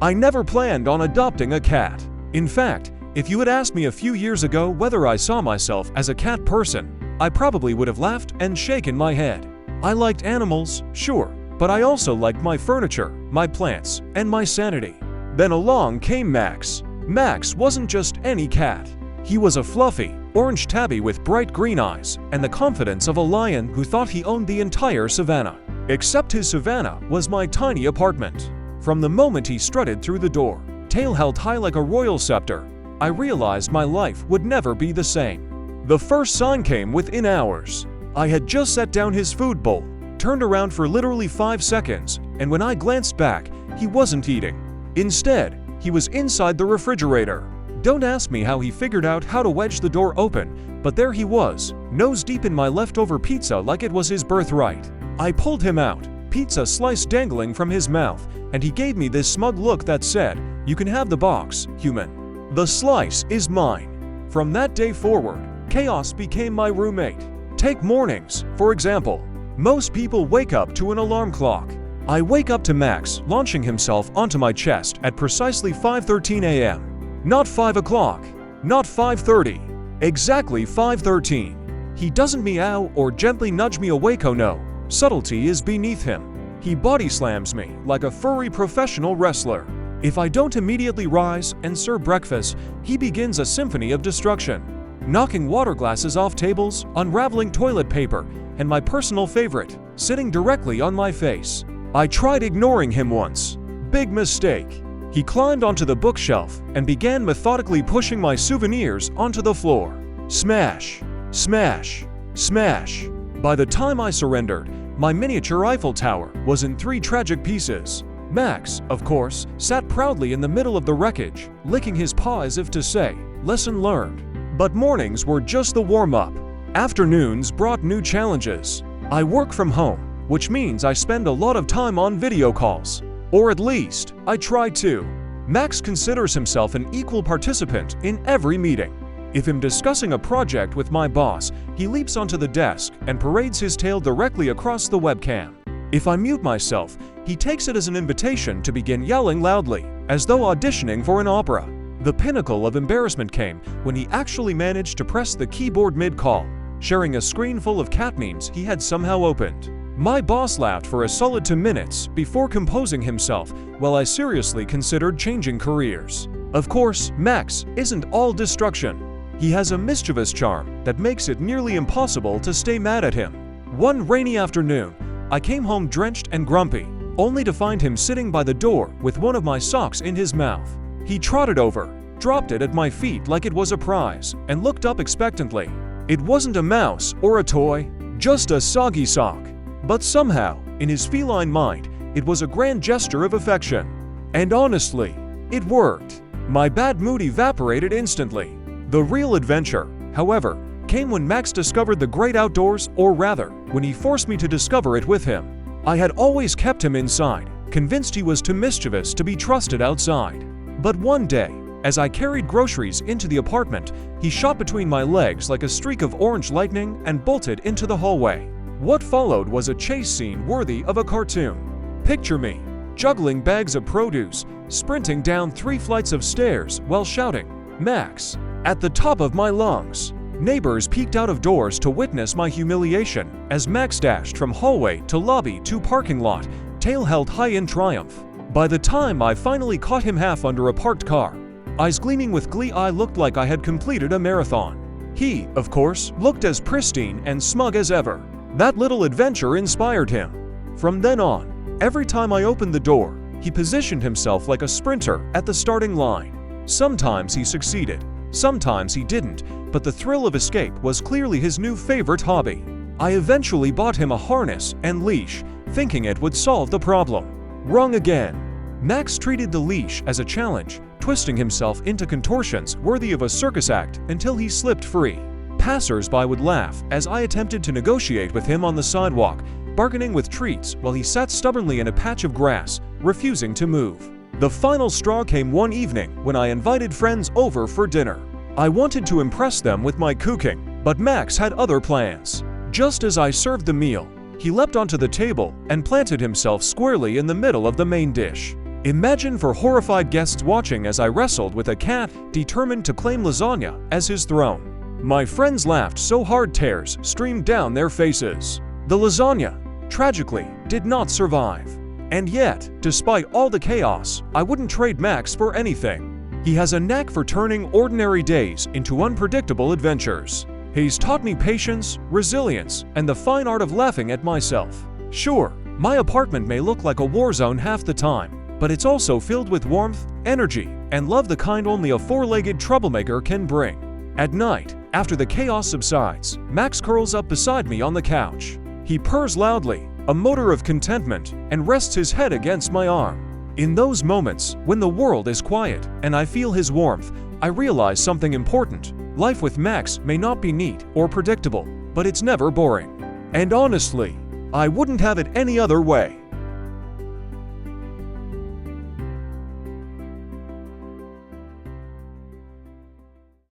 I never planned on adopting a cat. In fact, if you had asked me a few years ago whether I saw myself as a cat person, I probably would have laughed and shaken my head. I liked animals, sure, but I also liked my furniture, my plants, and my sanity. Then along came Max. Max wasn't just any cat. He was a fluffy, orange tabby with bright green eyes and the confidence of a lion who thought he owned the entire savannah. Except his savannah was my tiny apartment. From the moment he strutted through the door, tail held high like a royal scepter, I realized my life would never be the same. The first sign came within hours. I had just set down his food bowl, turned around for literally 5 seconds, and when I glanced back, he wasn't eating. Instead, he was inside the refrigerator. Don't ask me how he figured out how to wedge the door open, but there he was, nose deep in my leftover pizza like it was his birthright. I pulled him out, pizza slice dangling from his mouth, and he gave me this smug look that said, "You can have the box, human. The slice is mine." From that day forward, chaos became my roommate. Take mornings, for example. Most people wake up to an alarm clock. I wake up to Max launching himself onto my chest at precisely 5:13 a.m. Not 5 o'clock, not 5:30, exactly 5:13. He doesn't meow or gently nudge me awake, oh no, subtlety is beneath him. He body slams me like a furry professional wrestler. If I don't immediately rise and serve breakfast, he begins a symphony of destruction, knocking water glasses off tables, unraveling toilet paper, and my personal favorite, sitting directly on my face. I tried ignoring him once. Big mistake. He climbed onto the bookshelf and began methodically pushing my souvenirs onto the floor. Smash, smash, smash. By the time I surrendered, my miniature Eiffel Tower was in 3 tragic pieces. Max, of course, sat proudly in the middle of the wreckage, licking his paw as if to say, "Lesson learned." But mornings were just the warm-up. Afternoons brought new challenges. I work from home, which means I spend a lot of time on video calls. Or at least, I try to. Max considers himself an equal participant in every meeting. If I'm discussing a project with my boss, he leaps onto the desk and parades his tail directly across the webcam. If I mute myself, he takes it as an invitation to begin yelling loudly, as though auditioning for an opera. The pinnacle of embarrassment came when he actually managed to press the keyboard mid-call, sharing a screen full of cat memes he had somehow opened. My boss laughed for a solid 2 minutes before composing himself while I seriously considered changing careers. Of course, Max isn't all destruction. He has a mischievous charm that makes it nearly impossible to stay mad at him. One rainy afternoon, I came home drenched and grumpy, only to find him sitting by the door with one of my socks in his mouth. He trotted over, dropped it at my feet like it was a prize, and looked up expectantly. It wasn't a mouse or a toy, just a soggy sock. But somehow, in his feline mind, it was a grand gesture of affection. And honestly, it worked. My bad mood evaporated instantly. The real adventure, however, came when Max discovered the great outdoors, or rather, when he forced me to discover it with him. I had always kept him inside, convinced he was too mischievous to be trusted outside. But one day, as I carried groceries into the apartment, he shot between my legs like a streak of orange lightning and bolted into the hallway. What followed was a chase scene worthy of a cartoon. Picture me, juggling bags of produce, sprinting down 3 flights of stairs while shouting, "Max!" at the top of my lungs. Neighbors peeked out of doors to witness my humiliation as Max dashed from hallway to lobby to parking lot, tail held high in triumph. By the time I finally caught him half under a parked car, eyes gleaming with glee, I looked like I had completed a marathon. He, of course, looked as pristine and smug as ever. That little adventure inspired him. From then on, every time I opened the door, he positioned himself like a sprinter at the starting line. Sometimes he succeeded, sometimes he didn't, but the thrill of escape was clearly his new favorite hobby. I eventually bought him a harness and leash, thinking it would solve the problem. Wrong again. Max treated the leash as a challenge, twisting himself into contortions worthy of a circus act until he slipped free. Passers-by would laugh as I attempted to negotiate with him on the sidewalk, bargaining with treats while he sat stubbornly in a patch of grass, refusing to move. The final straw came one evening when I invited friends over for dinner. I wanted to impress them with my cooking, but Max had other plans. Just as I served the meal, he leapt onto the table and planted himself squarely in the middle of the main dish. Imagine for horrified guests watching as I wrestled with a cat determined to claim lasagna as his throne. My friends laughed so hard tears streamed down their faces. The lasagna, tragically, did not survive. And yet, despite all the chaos, I wouldn't trade Max for anything. He has a knack for turning ordinary days into unpredictable adventures. He's taught me patience, resilience, and the fine art of laughing at myself. Sure, my apartment may look like a war zone half the time, but it's also filled with warmth, energy, and love, the kind only a four-legged troublemaker can bring. At night, after the chaos subsides, Max curls up beside me on the couch. He purrs loudly, a motor of contentment, and rests his head against my arm. In those moments, when the world is quiet and I feel his warmth, I realize something important. Life with Max may not be neat or predictable, but it's never boring. And honestly, I wouldn't have it any other way.